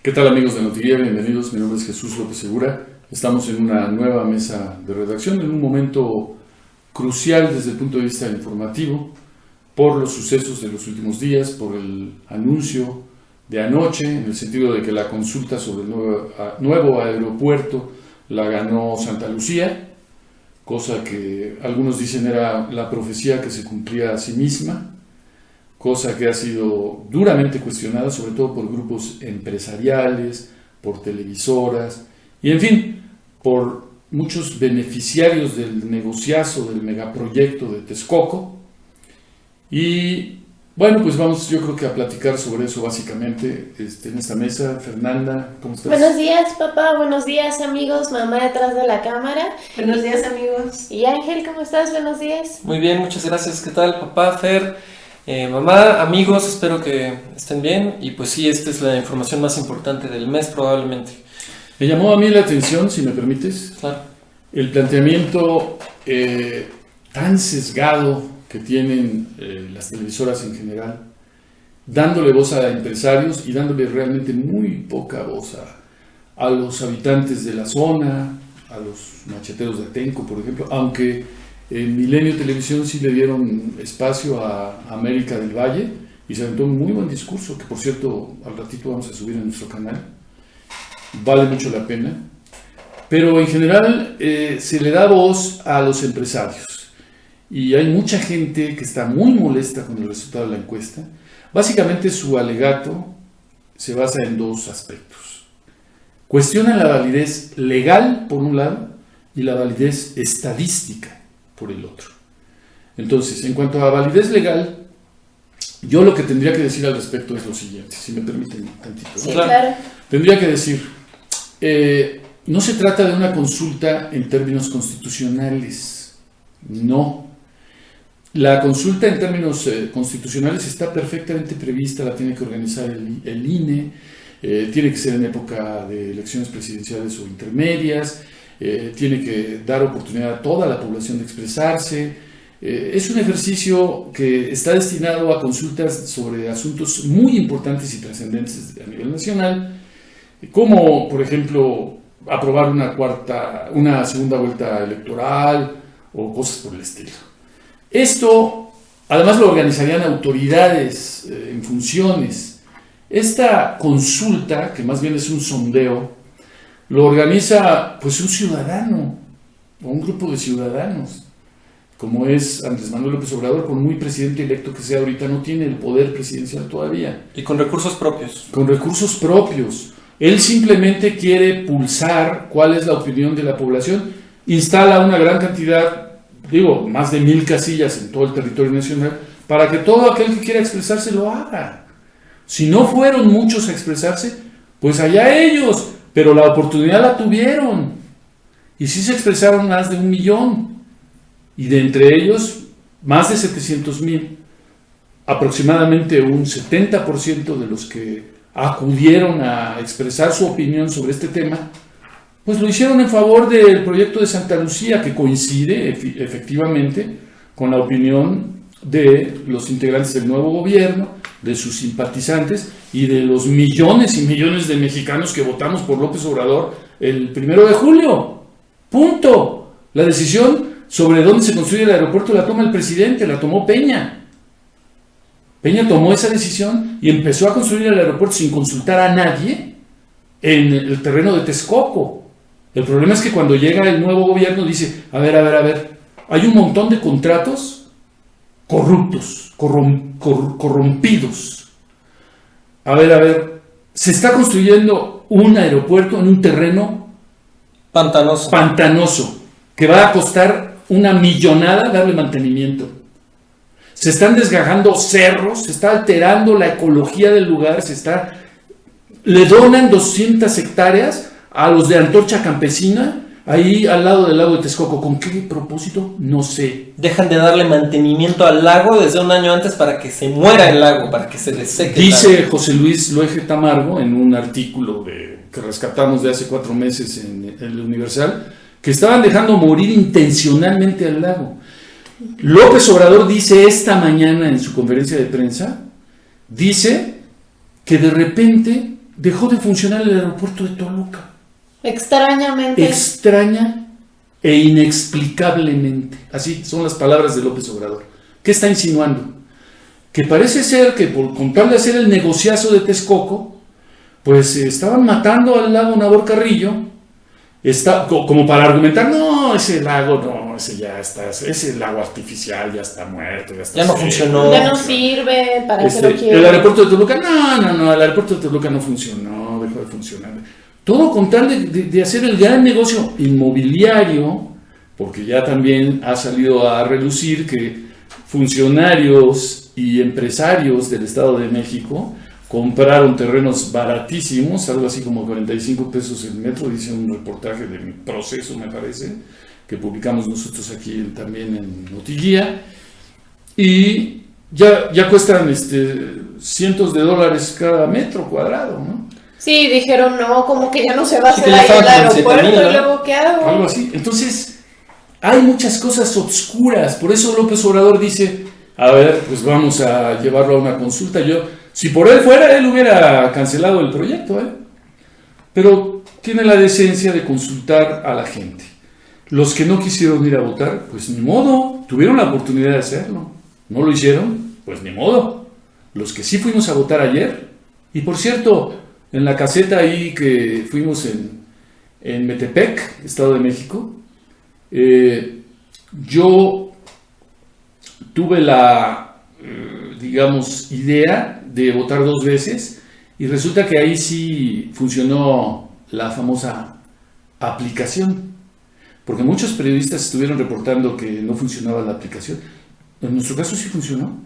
¿Qué tal, amigos de Notiguía? Bienvenidos, mi nombre es Jesús López Segura. Estamos en una nueva mesa de redacción en un momento crucial desde el punto de vista informativo por los sucesos de los últimos días, por el anuncio de anoche, en el sentido de que la consulta sobre el nuevo aeropuerto la ganó Santa Lucía, cosa que algunos dicen era la profecía que se cumplía a sí misma, cosa que ha sido duramente cuestionada, sobre todo por grupos empresariales, por televisoras y, en fin, por muchos beneficiarios del negociazo del megaproyecto de Texcoco. Y bueno, pues vamos, yo creo que a platicar sobre eso básicamente en esta mesa. Fernanda, ¿cómo estás? Buenos días, papá. Buenos días, amigos. Mamá detrás de la cámara. Buenos días, amigos. Y Ángel, ¿cómo estás? Buenos días. Muy bien, muchas gracias. ¿Qué tal, papá, Fer? Mamá, amigos, espero que estén bien. Y pues sí, esta es la información más importante del mes probablemente. Me llamó a mí la atención, si me permites, Claro. el planteamiento tan sesgado que tienen las televisoras en general, dándole voz a empresarios y dándole realmente muy poca voz a los habitantes de la zona, a los macheteros de Atenco, por ejemplo, aunque en Milenio Televisión sí le dieron espacio a América del Valle y se aventó un muy buen discurso, que por cierto al ratito vamos a subir en nuestro canal, vale mucho la pena, pero en general se le da voz a los empresarios. Y hay mucha gente que está muy molesta con el resultado de la encuesta. Básicamente su alegato se basa en dos aspectos. Cuestionan la validez legal, por un lado, y la validez estadística, por el otro. Entonces, en cuanto a validez legal, yo lo que tendría que decir al respecto es lo siguiente, si me permiten tantito. Sí, claro. Tendría que decir, no se trata de una consulta en términos constitucionales, no. La consulta en términos constitucionales está perfectamente prevista, la tiene que organizar el INE, tiene que ser en época de elecciones presidenciales o intermedias, tiene que dar oportunidad a toda la población de expresarse. Es un ejercicio que está destinado a consultas sobre asuntos muy importantes y trascendentes a nivel nacional, como por ejemplo aprobar una segunda vuelta electoral o cosas por el estilo. Esto, además, lo organizarían autoridades en funciones. Esta consulta, que más bien es un sondeo, lo organiza pues un ciudadano o un grupo de ciudadanos, como es Andrés Manuel López Obrador, por muy presidente electo que sea ahorita, no tiene el poder presidencial todavía. Y con recursos propios. Con recursos propios. Él simplemente quiere pulsar cuál es la opinión de la población, instala una gran cantidad, más de 1000 casillas en todo el territorio nacional, para que todo aquel que quiera expresarse lo haga. Si no fueron muchos a expresarse, pues allá ellos, pero la oportunidad la tuvieron. Y sí se expresaron más de 1 millón, y de entre ellos, más de 700,000, aproximadamente un 70% de los que acudieron a expresar su opinión sobre este tema, pues lo hicieron en favor del proyecto de Santa Lucía, que coincide efectivamente con la opinión de los integrantes del nuevo gobierno, de sus simpatizantes y de los millones y millones de mexicanos que votamos por López Obrador el 1 de julio. Punto. La decisión sobre dónde se construye el aeropuerto la toma el presidente, la tomó Peña. Peña tomó esa decisión y empezó a construir el aeropuerto sin consultar a nadie en el terreno de Texcoco. El problema es que cuando llega el nuevo gobierno dice, a ver, hay un montón de contratos corruptos, corrompidos. A ver, se está construyendo un aeropuerto en un terreno pantanoso, que va a costar una millonada darle mantenimiento. Se están desgajando cerros, se está alterando la ecología del lugar, le donan 200 hectáreas a los de Antorcha Campesina, ahí al lado del lago de Texcoco. ¿Con qué propósito? No sé. Dejan de darle mantenimiento al lago desde un año antes para que se muera el lago, para que se le seque. Dice José Luis Loeje Tamargo en un artículo que rescatamos de hace 4 meses en el Universal, que estaban dejando morir intencionalmente al lago. López Obrador dice esta mañana en su conferencia de prensa, dice que de repente dejó de funcionar el aeropuerto de Toluca. Extrañamente. Extraña e inexplicablemente. Así son las palabras de López Obrador. ¿Qué está insinuando? Que parece ser que con tal de hacer el negociazo de Texcoco, pues estaban matando al lago Nabor Carrillo, como para argumentar, no, ese lago, no, ese lago artificial ya está muerto, ya no funcionó. Ya no sirve, ¿para qué lo quieren? El aeropuerto de Toluca, no, el aeropuerto de Toluca no funcionó, dejó de funcionar. Todo con tal de hacer el gran negocio inmobiliario, porque ya también ha salido a relucir que funcionarios y empresarios del Estado de México compraron terrenos baratísimos, algo así como 45 pesos el metro, dice un reportaje de Mi Proceso, me parece, que publicamos nosotros aquí también en Notiguía, y ya cuestan cientos de dólares cada metro cuadrado, ¿no? Sí, dijeron, no, como que ya no se va a hacer que ahí ya el estaban con aeropuerto, 7,000, ¿no? y luego, ¿qué hago? Algo así. Entonces, hay muchas cosas obscuras. Por eso López Obrador dice, a ver, pues vamos a llevarlo a una consulta. Si por él fuera, él hubiera cancelado el proyecto, pero tiene la decencia de consultar a la gente. Los que no quisieron ir a votar, pues ni modo, tuvieron la oportunidad de hacerlo. No lo hicieron, pues ni modo. Los que sí fuimos a votar ayer, y por cierto, en la caseta ahí que fuimos en Metepec, Estado de México, yo tuve la, digamos, idea de votar 2 veces, y resulta que ahí sí funcionó la famosa aplicación, porque muchos periodistas estuvieron reportando que no funcionaba la aplicación. En nuestro caso sí funcionó.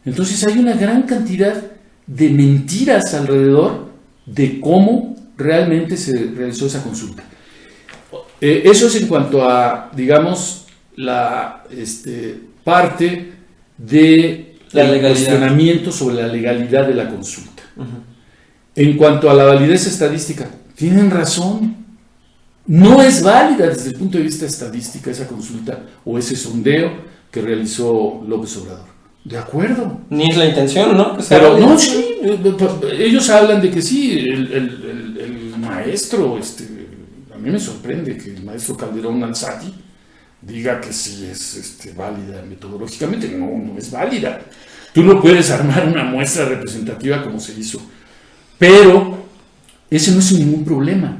Entonces hay una gran cantidad de mentiras alrededor de cómo realmente se realizó esa consulta. Eso es en cuanto a, digamos, la parte de el cuestionamiento sobre la legalidad de la consulta. Uh-huh. En cuanto a la validez estadística, tienen razón. No es válida desde el punto de vista estadística esa consulta o ese sondeo que realizó López Obrador. De acuerdo. Ni es la intención, ¿no? Pero no, sí. Ellos hablan de que sí, el maestro, a mí me sorprende que el maestro Calderón Alzati diga que sí es válida metodológicamente. No es válida. Tú no puedes armar una muestra representativa como se hizo. Pero ese no es ningún problema.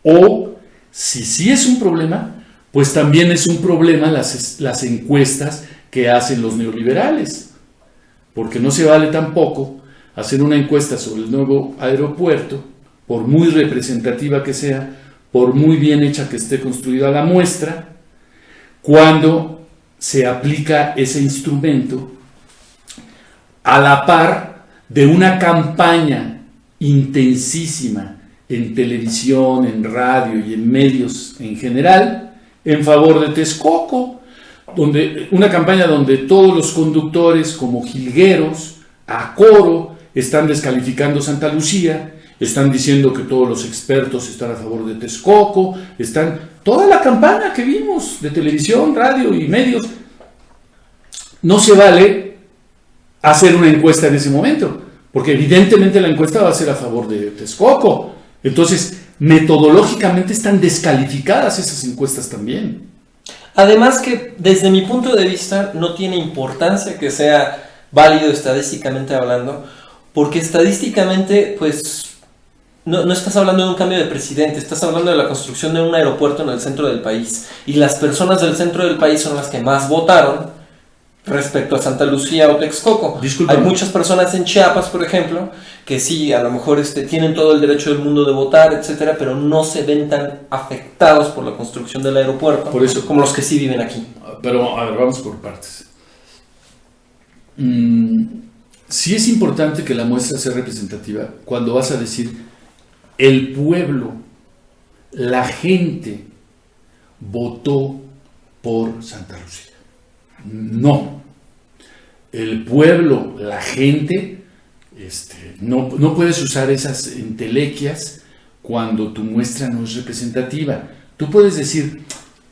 O si sí es un problema, pues también es un problema las encuestas que hacen los neoliberales, porque no se vale tampoco hacer una encuesta sobre el nuevo aeropuerto, por muy representativa que sea, por muy bien hecha que esté construida la muestra, cuando se aplica ese instrumento a la par de una campaña intensísima en televisión, en radio y en medios en general, en favor de Texcoco, una campaña donde todos los conductores, como jilgueros, a coro, están descalificando Santa Lucía, están diciendo que todos los expertos están a favor de Texcoco, toda la campaña que vimos de televisión, radio y medios. No se vale hacer una encuesta en ese momento, porque evidentemente la encuesta va a ser a favor de Texcoco. Entonces, metodológicamente están descalificadas esas encuestas también. Además que, desde mi punto de vista, no tiene importancia que sea válido estadísticamente hablando, porque estadísticamente, pues, no estás hablando de un cambio de presidente, estás hablando de la construcción de un aeropuerto en el centro del país, y las personas del centro del país son las que más votaron respecto a Santa Lucía o Texcoco. Disculpa. Hay muchas personas en Chiapas, por ejemplo, que sí, a lo mejor tienen todo el derecho del mundo de votar, etcétera, pero no se ven tan afectados por la construcción del aeropuerto, por eso, como los que sí viven aquí. Pero, a ver, vamos por partes. Sí es importante que la muestra sea representativa cuando vas a decir el pueblo, la gente votó por Santa Lucía. No. El pueblo, la gente, no puedes usar esas entelequias cuando tu muestra no es representativa. Tú puedes decir,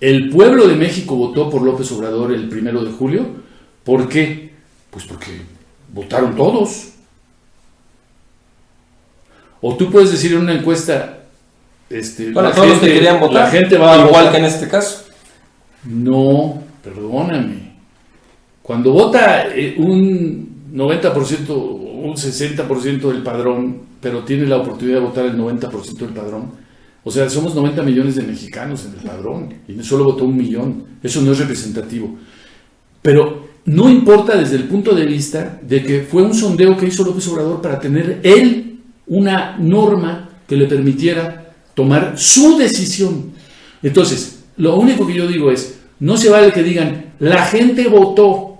el pueblo de México votó por López Obrador el 1 de julio. ¿Por qué? Pues porque votaron todos. O tú puedes decir en una encuesta, Bueno, todos los que querían votar, la gente va a igual votar. que en este caso. No, perdóname. Cuando vota un 90%, un 60% del padrón, pero tiene la oportunidad de votar el 90% del padrón, o sea, somos 90 millones de mexicanos en el padrón y solo votó 1 millón. Eso no es representativo. Pero no importa desde el punto de vista de que fue un sondeo que hizo López Obrador para tener él una norma que le permitiera tomar su decisión. Entonces, lo único que yo digo es, no se vale que digan, la gente votó.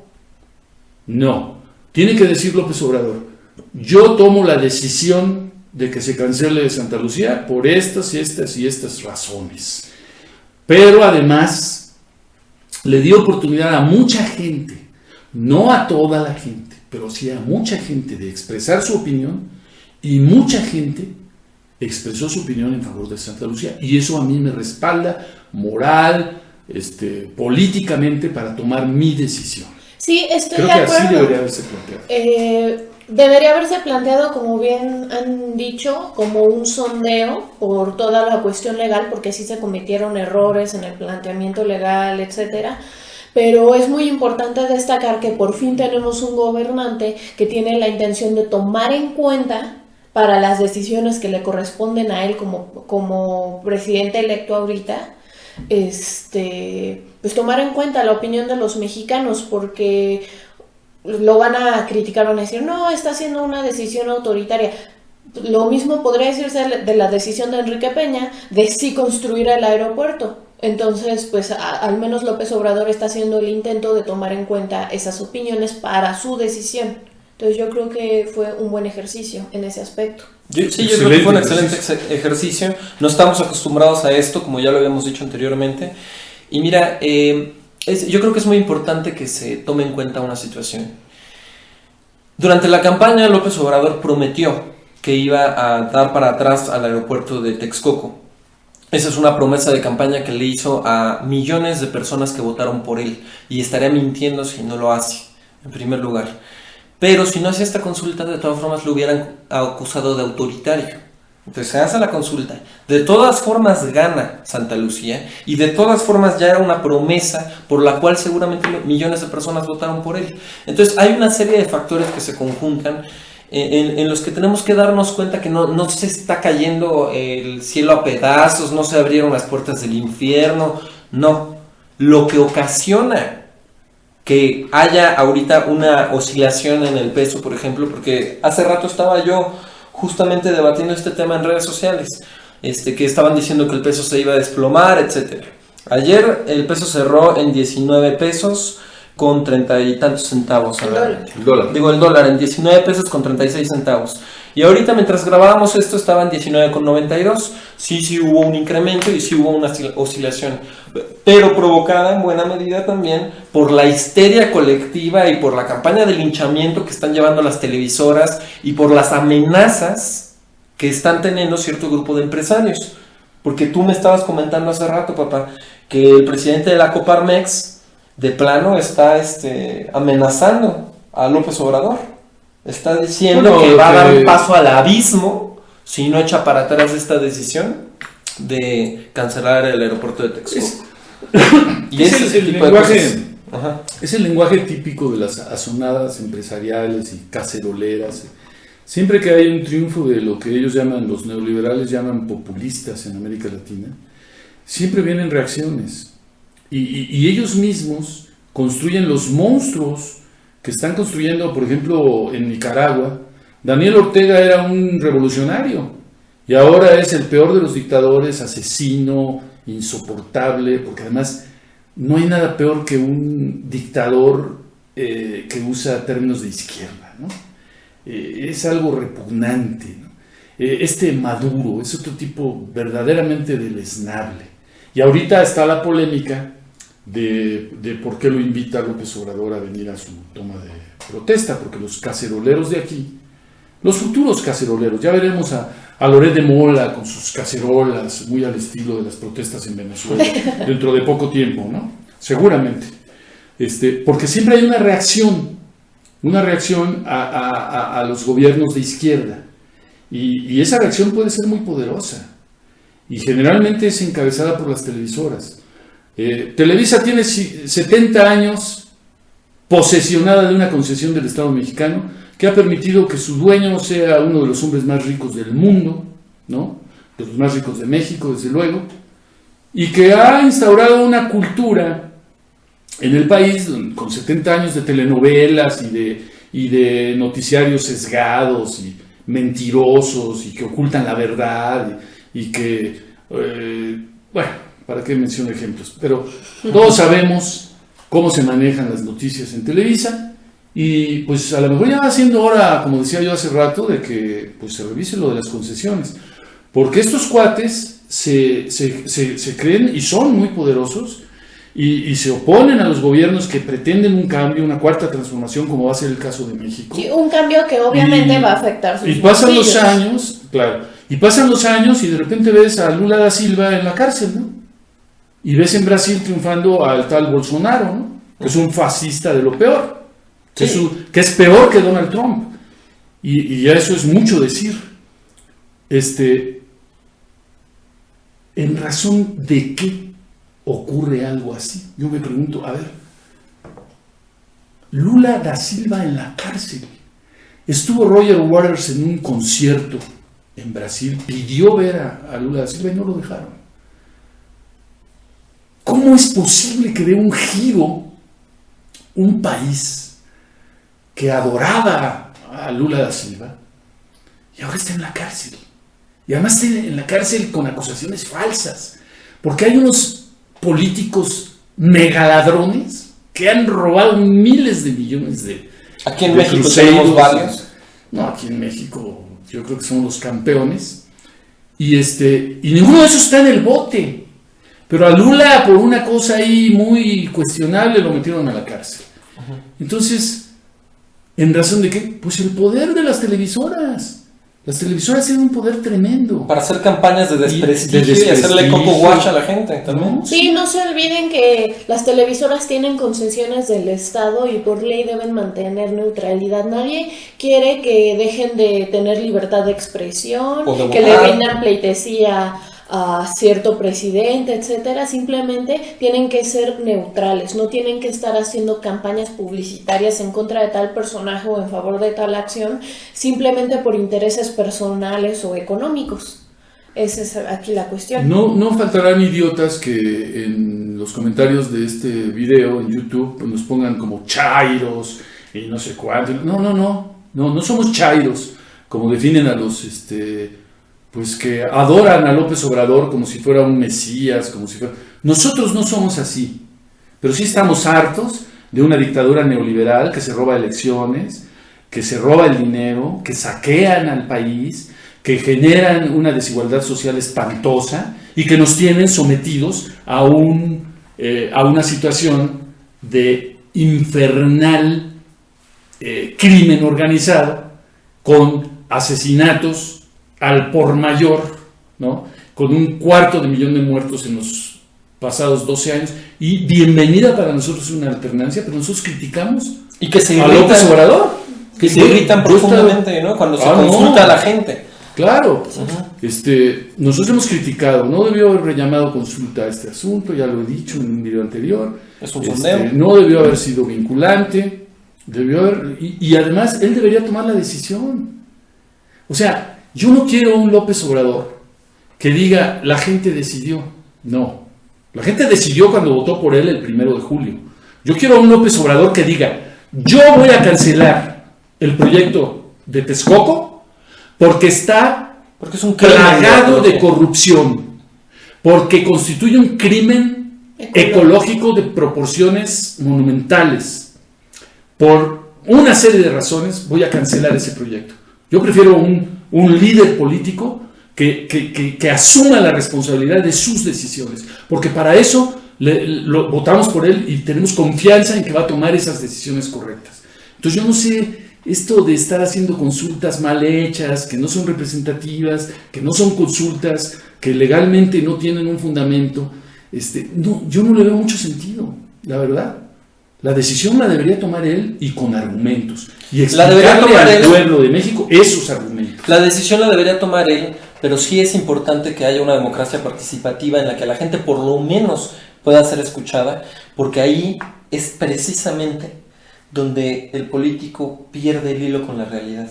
No, tiene que decir López Obrador, yo tomo la decisión de que se cancele de Santa Lucía por estas y estas y estas razones. Pero además, le dio oportunidad a mucha gente, no a toda la gente, pero sí a mucha gente de expresar su opinión, y mucha gente expresó su opinión en favor de Santa Lucía, y eso a mí me respalda moral, políticamente para tomar mi decisión. Sí, estoy Creo de que acuerdo. así debería haberse planteado. Debería haberse planteado, como bien han dicho, como un sondeo por toda la cuestión legal, porque sí se cometieron errores en el planteamiento legal, etcétera. Pero es muy importante destacar que por fin tenemos un gobernante que tiene la intención de tomar en cuenta para las decisiones que le corresponden a él como presidente electo ahorita, pues tomar en cuenta la opinión de los mexicanos, porque lo van a criticar, van a decir, no, está haciendo una decisión autoritaria. Lo mismo podría decirse de la decisión de Enrique Peña de sí construir el aeropuerto. Entonces, pues al menos López Obrador está haciendo el intento de tomar en cuenta esas opiniones para su decisión. Entonces yo creo que fue un buen ejercicio en ese aspecto. Yo creo que fue un excelente ejercicio. No estamos acostumbrados a esto, como ya lo habíamos dicho anteriormente. Y mira, yo creo que es muy importante que se tome en cuenta una situación. Durante la campaña, López Obrador prometió que iba a dar para atrás al aeropuerto de Texcoco. Esa es una promesa de campaña que le hizo a millones de personas que votaron por él, y estaría mintiendo si no lo hace, en primer lugar. Pero si no hacía esta consulta, de todas formas lo hubieran acusado de autoritario. Entonces se hace la consulta, de todas formas gana Santa Lucía, y de todas formas ya era una promesa por la cual seguramente millones de personas votaron por él. Entonces hay una serie de factores que se conjuntan en los que tenemos que darnos cuenta que no se está cayendo el cielo a pedazos, no se abrieron las puertas del infierno, no. Lo que ocasiona que haya ahorita una oscilación en el peso, por ejemplo, porque hace rato estaba yo justamente debatiendo este tema en redes sociales, que estaban diciendo que el peso se iba a desplomar, etc. Ayer el peso cerró en 19 pesos con 30 y tantos centavos. El dólar. Digo, el dólar en 19 pesos con 36 centavos. Y ahorita mientras grabábamos esto estaba en 19,92. Sí hubo un incremento y sí hubo una oscilación, pero provocada en buena medida también por la histeria colectiva y por la campaña de linchamiento que están llevando las televisoras y por las amenazas que están teniendo cierto grupo de empresarios. Porque tú me estabas comentando hace rato, papá, que el presidente de la Coparmex de plano está amenazando a López Obrador. Está diciendo que va a dar un paso al abismo si no echa para atrás esta decisión de cancelar el aeropuerto de Texcoco. Es el lenguaje típico de las azonadas empresariales y caceroleras. Siempre que hay un triunfo de lo que ellos llaman, los neoliberales llaman populistas en América Latina, siempre vienen reacciones. Y ellos mismos construyen los monstruos que están construyendo, por ejemplo, en Nicaragua. Daniel Ortega era un revolucionario y ahora es el peor de los dictadores, asesino, insoportable, porque además no hay nada peor que un dictador que usa términos de izquierda, ¿no? Es algo repugnante, ¿no? Maduro es otro tipo verdaderamente deleznable. Y ahorita está la polémica de por qué lo invita López Obrador a venir a su toma de protesta, porque los caceroleros de aquí, los futuros caceroleros, ya veremos a Loret de Mola con sus cacerolas, muy al estilo de las protestas en Venezuela, dentro de poco tiempo, ¿no? Seguramente. Porque siempre hay una reacción a los gobiernos de izquierda. Y esa reacción puede ser muy poderosa. Y generalmente es encabezada por las televisoras. Televisa tiene 70 años posesionada de una concesión del Estado mexicano que ha permitido que su dueño sea uno de los hombres más ricos del mundo, ¿no? De los más ricos de México, desde luego, y que ha instaurado una cultura en el país con 70 años de telenovelas y de noticiarios sesgados y mentirosos y que ocultan la verdad y que, bueno, ¿para qué menciono ejemplos? Pero todos sabemos cómo se manejan las noticias en Televisa y pues a lo mejor ya va siendo hora, como decía yo hace rato, de que pues se revise lo de las concesiones, porque estos cuates se creen y son muy poderosos y se oponen a los gobiernos que pretenden un cambio, una cuarta transformación, como va a ser el caso de México. Sí, un cambio que obviamente va a afectar sus Y pasan bolsillos. los años, claro, y pasan los años y de repente ves a Lula da Silva en la cárcel, ¿no? Y ves en Brasil triunfando al tal Bolsonaro, ¿no? Que es un fascista de lo peor, Sí. que es peor que Donald Trump. Y ya eso es mucho decir. ¿En razón de qué ocurre algo así? Yo me pregunto, a ver, Lula da Silva en la cárcel. Estuvo Roger Waters en un concierto en Brasil, pidió ver a Lula da Silva y no lo dejaron. ¿Cómo es posible que dé un giro un país que adoraba a Lula da Silva y ahora está en la cárcel? Y además está en la cárcel con acusaciones falsas, porque hay unos políticos megaladrones que han robado miles de millones de Aquí en de México cruceros. tenemos varios. No, aquí en México yo creo que son los campeones. Y ninguno de esos está en el bote. Pero a Lula, por una cosa ahí muy cuestionable, lo metieron a la cárcel. Entonces, ¿en razón de qué? Pues el poder de las televisoras. Las televisoras tienen un poder tremendo. Para hacer campañas de desprestigio, de y hacerle desprestigio. coco wash a la gente también. ¿No? Sí, no se olviden que las televisoras tienen concesiones del Estado y por ley deben mantener neutralidad. Nadie quiere que dejen de tener libertad de expresión, O de que le votar. rindan pleitesía a cierto presidente, etcétera. Simplemente tienen que ser neutrales, no tienen que estar haciendo campañas publicitarias en contra de tal personaje o en favor de tal acción, simplemente por intereses personales o económicos. Esa es aquí la cuestión. No faltarán idiotas que en los comentarios de este video en YouTube pues, nos pongan como chairos y no sé cuánto. No somos chairos, como definen a los pues que adoran a López Obrador como si fuera un mesías, como si fuera... Nosotros no somos así, pero sí estamos hartos de una dictadura neoliberal que se roba elecciones, que se roba el dinero, que saquean al país, que generan una desigualdad social espantosa y que nos tienen sometidos a una situación de infernal crimen organizado con asesinatos al por mayor, ¿no? Con 250,000 de muertos en los pasados 12 años y bienvenida para nosotros una alternancia, pero nosotros criticamos Y que se a López irritan, Obrador. que se irritan profundamente, ¿no? Cuando se consulta a la gente. Claro, nosotros hemos criticado, no debió haber llamado consulta a este asunto, ya lo he dicho en un video anterior. Es un sondeo. No debió haber sido vinculante, y además él debería tomar la decisión. O sea, yo no quiero un López Obrador que diga la gente decidió. No, la gente decidió cuando votó por él el 1 de julio. Yo quiero un López Obrador que diga yo voy a cancelar el proyecto de Texcoco porque está Porque es un crimen plagado de ecológico. corrupción, porque constituye un crimen ecológico de proporciones monumentales. Por una serie de razones voy a cancelar ese proyecto. Yo prefiero un líder político que asuma la responsabilidad de sus decisiones, porque para eso votamos por él y tenemos confianza en que va a tomar esas decisiones correctas. Entonces yo no sé, esto de estar haciendo consultas mal hechas, que no son representativas, que no son consultas, que legalmente no tienen un fundamento, yo no le veo mucho sentido, la verdad. La decisión la debería tomar él y con argumentos. y La debería explicarle tomar al él. pueblo de México esos argumentos. La decisión la debería tomar él, pero sí es importante que haya una democracia participativa en la que la gente por lo menos pueda ser escuchada, porque ahí es precisamente donde el político pierde el hilo con la realidad.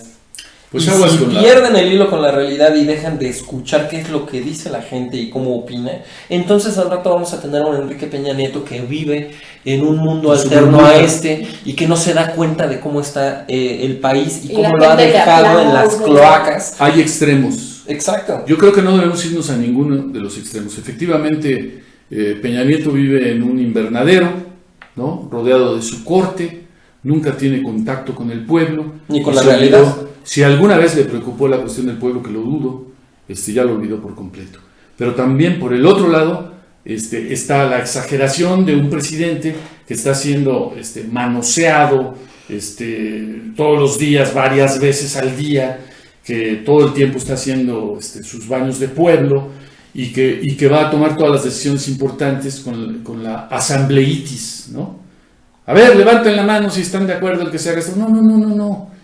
Pues y aguas si con pierden el hilo con la realidad y dejan de escuchar qué es lo que dice la gente y cómo opina, entonces al rato vamos a tener a un Enrique Peña Nieto que vive en un mundo En su alterno burbuja. a este y que no se da cuenta de cómo está el país y Y cómo la lo ha gente le dejado en las aplaude. cloacas. Hay extremos. Exacto. Yo creo que no debemos irnos a ninguno de los extremos. Efectivamente, Peña Nieto vive en un invernadero, ¿no? Rodeado de su corte, nunca tiene contacto con el pueblo. Ni con Y la se realidad. olvidó. Si alguna vez le preocupó la cuestión del pueblo, que lo dudo, ya lo olvidó por completo. Pero también por el otro lado está la exageración de un presidente que está siendo manoseado todos los días, varias veces al día, que todo el tiempo está haciendo sus baños de pueblo y que va a tomar todas las decisiones importantes con la asambleitis, ¿no? A ver, levanten la mano si están de acuerdo en que se haga esto. No.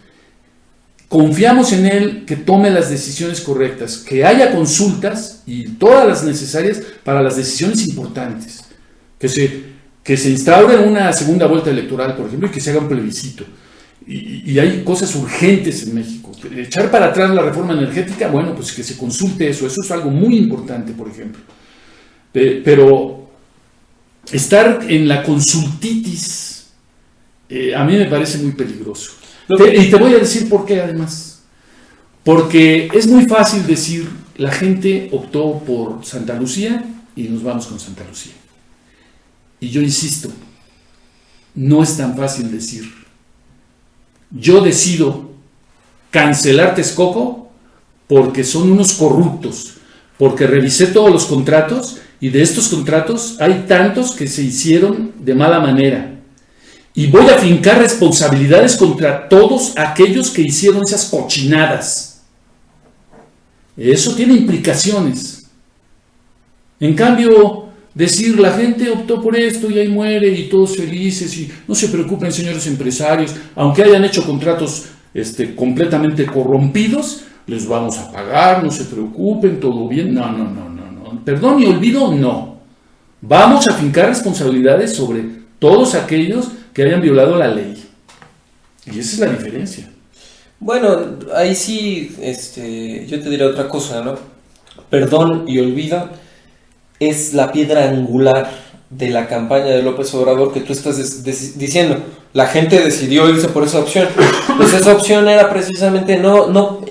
Confiamos en él que tome las decisiones correctas, que haya consultas y todas las necesarias para las decisiones importantes, que se instaure una segunda vuelta electoral, por ejemplo, y que se haga un plebiscito. Y hay cosas urgentes en México. Echar para atrás la reforma energética, bueno, pues que se consulte eso es algo muy importante, por ejemplo. Pero estar en la consultitis a mí me parece muy peligroso. Y te voy a decir por qué, además. Porque es muy fácil decir, la gente optó por Santa Lucía y nos vamos con Santa Lucía. Y yo insisto, no es tan fácil decir, yo decido cancelar Texcoco porque son unos corruptos, porque revisé todos los contratos y de estos contratos hay tantos que se hicieron de mala manera. Y voy a fincar responsabilidades contra todos aquellos que hicieron esas cochinadas. Eso tiene implicaciones. En cambio, decir la gente optó por esto y ahí muere y todos felices y no se preocupen, señores empresarios, aunque hayan hecho contratos completamente corrompidos, les vamos a pagar, no se preocupen, todo bien. No. Perdón y olvido, no. Vamos a fincar responsabilidades sobre todos aquellos que hayan violado la ley. Y esa es la diferencia. Bueno, ahí sí, yo te diré otra cosa, ¿no? Perdón y olvido es la piedra angular de la campaña de López Obrador que tú estás diciendo. La gente decidió irse por esa opción. Pues esa opción era precisamente no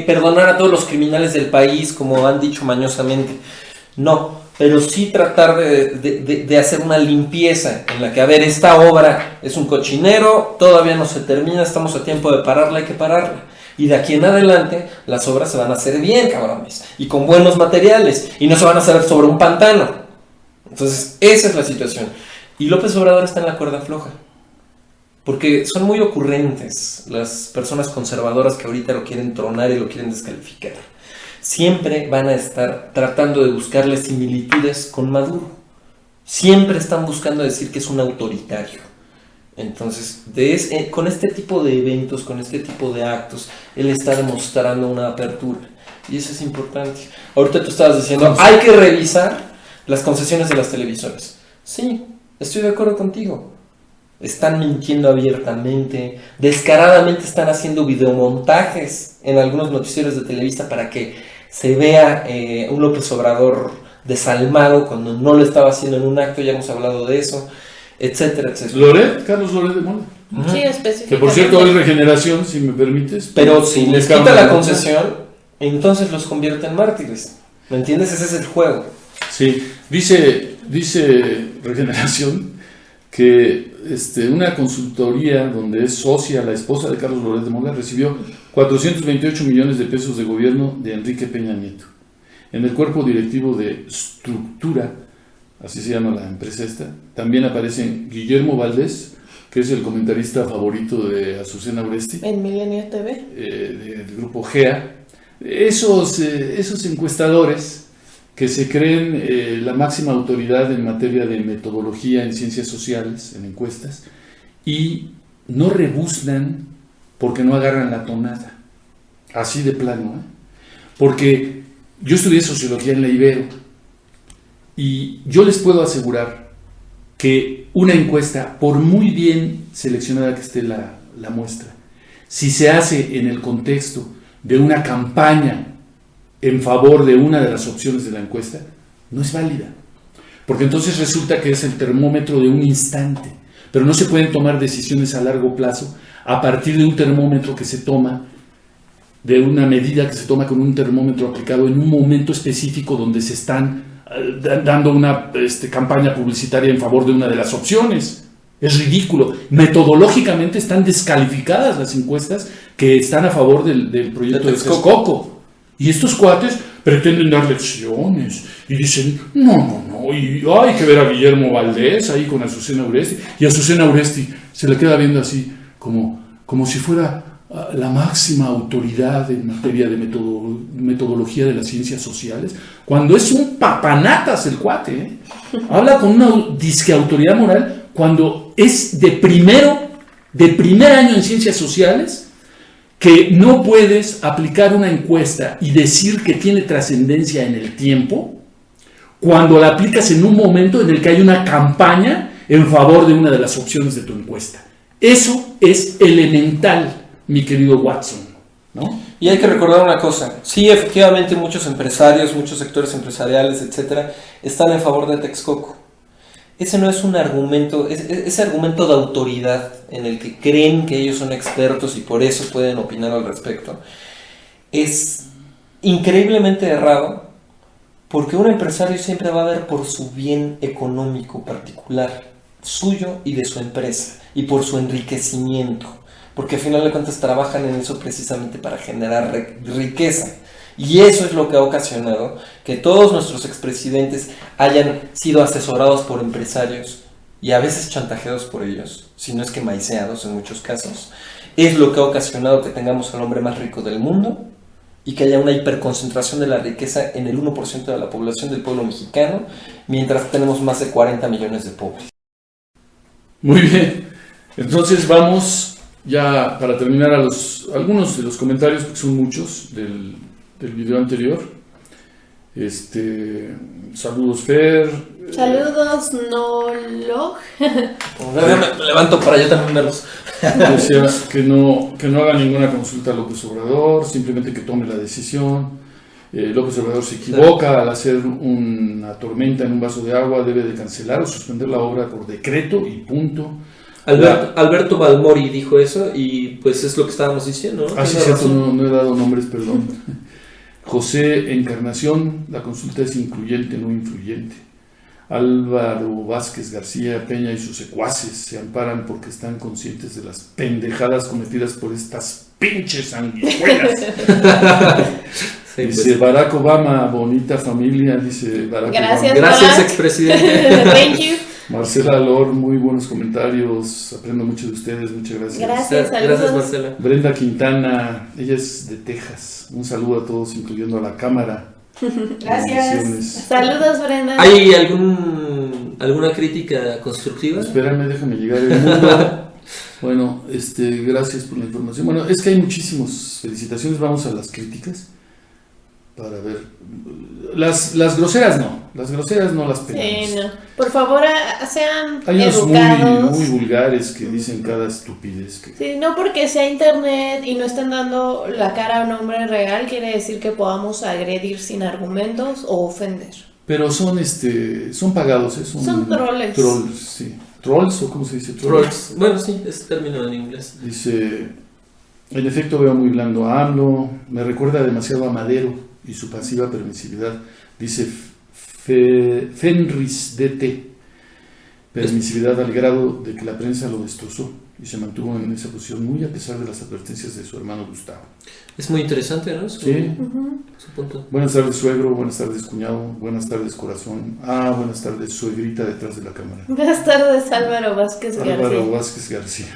perdonar a todos los criminales del país, como han dicho mañosamente. No, pero sí tratar de hacer una limpieza en la que, a ver, esta obra es un cochinero, todavía no se termina, estamos a tiempo de pararla, hay que pararla. Y de aquí en adelante las obras se van a hacer bien, cabrones, y con buenos materiales, y no se van a hacer sobre un pantano. Entonces, esa es la situación. Y López Obrador está en la cuerda floja, porque son muy ocurrentes las personas conservadoras que ahorita lo quieren tronar y lo quieren descalificar. Siempre van a estar tratando de buscarle similitudes con Maduro. Siempre están buscando decir que es un autoritario. Entonces, con este tipo de eventos, con este tipo de actos, él está demostrando una apertura. Y eso es importante. Ahorita tú estabas diciendo, hay que revisar las concesiones de las televisoras. Sí, estoy de acuerdo contigo. Están mintiendo abiertamente, descaradamente están haciendo videomontajes en algunos noticieros de Televisa para que se vea un López Obrador desalmado cuando no lo estaba haciendo en un acto, ya hemos hablado de eso, etcétera. Carlos Loret de Mola. Sí, específicamente. Que por cierto es Regeneración, si me permites. Pero si les quita la concesión, entonces los convierte en mártires. ¿Me entiendes? Ese es el juego. Sí, dice Regeneración que una consultoría donde es socia la esposa de Carlos Loret de Mola recibió 428 millones de pesos de gobierno de Enrique Peña Nieto. En el cuerpo directivo de Structura, así se llama la empresa también aparecen Guillermo Valdés, que es el comentarista favorito de Azucena Oresti, En Milenio TV. del grupo GEA. Esos encuestadores que se creen la máxima autoridad en materia de metodología en ciencias sociales, en encuestas, y no rebuznan porque no agarran la tonada. Así de plano, ¿eh? Porque yo estudié sociología en la Ibero y yo les puedo asegurar que una encuesta, por muy bien seleccionada que esté la muestra, si se hace en el contexto de una campaña en favor de una de las opciones de la encuesta, no es válida. Porque entonces resulta que es el termómetro de un instante, pero no se pueden tomar decisiones a largo plazo a partir de un termómetro que se toma, de una medida que se toma con un termómetro aplicado en un momento específico donde se están dando una campaña publicitaria en favor de una de las opciones. Es ridículo. Metodológicamente están descalificadas las encuestas que están a favor del proyecto de Texcoco. Y estos cuates pretenden dar lecciones y dicen, no, y hay que ver a Guillermo Valdés ahí con Azucena Uresti, y Azucena Uresti se le queda viendo así como si fuera la máxima autoridad en materia de metodología de las ciencias sociales, cuando es un papanatas el cuate, ¿eh? Habla con una disque autoridad moral cuando es de primer año en ciencias sociales, que no puedes aplicar una encuesta y decir que tiene trascendencia en el tiempo cuando la aplicas en un momento en el que hay una campaña en favor de una de las opciones de tu encuesta. Eso es elemental, mi querido Watson, ¿no? Y hay que recordar una cosa, sí, efectivamente muchos empresarios, muchos sectores empresariales, etcétera, están en favor de Texcoco. Ese no es un argumento, ese argumento de autoridad en el que creen que ellos son expertos y por eso pueden opinar al respecto, es increíblemente errado, porque un empresario siempre va a ver por su bien económico particular, suyo y de su empresa, y por su enriquecimiento, porque al final de cuentas trabajan en eso precisamente para generar riqueza. Y eso es lo que ha ocasionado que todos nuestros expresidentes hayan sido asesorados por empresarios y a veces chantajeados por ellos, si no es que maiceados en muchos casos. Es lo que ha ocasionado que tengamos al hombre más rico del mundo y que haya una hiperconcentración de la riqueza en el 1% de la población del pueblo mexicano, mientras tenemos más de 40 millones de pobres. Muy bien, entonces vamos ya para terminar a algunos de los comentarios, porque son muchos, del video anterior. Saludos, Fer. Saludos, Nolo. Me levanto para yo también verlos. Decía que no haga ninguna consulta a López Obrador, simplemente que tome la decisión. López Obrador se equivoca al hacer una tormenta en un vaso de agua, debe de cancelar o suspender la obra por decreto y punto. Alberto Balmori dijo eso y pues es lo que estábamos diciendo, ¿no? Sí, cierto, no he dado nombres, perdón. José Encarnación, la consulta es incluyente, no influyente. Álvaro Vázquez García Peña y sus secuaces se amparan porque están conscientes de las pendejadas cometidas por estas pinches sanguijuelas. Sí, dice pues. Barack Obama, bonita familia, dice Barack Gracias, Obama. Gracias, expresidente. Thank you. Marcela Lor, muy buenos comentarios, aprendo mucho de ustedes, muchas gracias. Gracias, Gracias, Marcela. Brenda Quintana, ella es de Texas, un saludo a todos, incluyendo a la cámara. Gracias. Bendiciones. Saludos, Brenda. ¿Hay alguna crítica constructiva? Espérame, déjame llegar el mundo. Bueno, gracias por la información. Bueno, es que hay muchísimas felicitaciones, vamos a las críticas para ver. Las groseras no las pegamos. Sí, no. Por favor, sean Hay unos educados. muy vulgares que dicen cada estupidez. Sí, no porque sea internet y no estén dando la cara a un hombre real quiere decir que podamos agredir sin argumentos o ofender. Pero son pagados, Son troles. Trolls, sí. ¿Trolls o cómo se dice? Trolls. Bueno, sí, es término en inglés. Dice, en efecto veo muy blando a AMLO, me recuerda demasiado a Madero y su pasiva permisividad. Dice Fenris DT, permisividad al grado de que la prensa lo destrozó y se mantuvo en esa posición muy a pesar de las advertencias de su hermano Gustavo. Es muy interesante, ¿no? Sí. Su punto. Buenas tardes, suegro, buenas tardes, cuñado, buenas tardes, corazón. Buenas tardes, suegrita detrás de la cámara. Buenas tardes, Álvaro Vázquez García. Álvaro Vázquez García.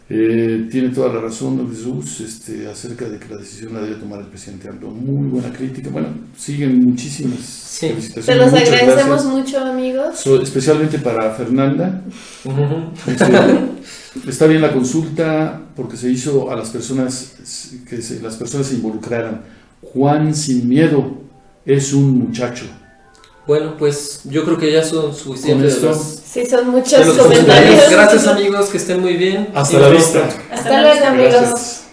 Tiene toda la razón, don Jesús, acerca de que la decisión la debe tomar el presidente AMLO. Muy buena crítica. Bueno, siguen muchísimas felicitaciones. Se los Muchas agradecemos gracias. mucho, amigos. Especialmente para Fernanda. Está bien la consulta porque se hizo a las personas las personas se involucraran. Juan sin miedo es un muchacho. Bueno, pues yo creo que ya son suficientes Con de esto, Sí, son muchos los comentarios. Gracias, amigos, que estén muy bien. hasta Y la nos vemos vista. pronto. Hasta luego, amigos. Gracias.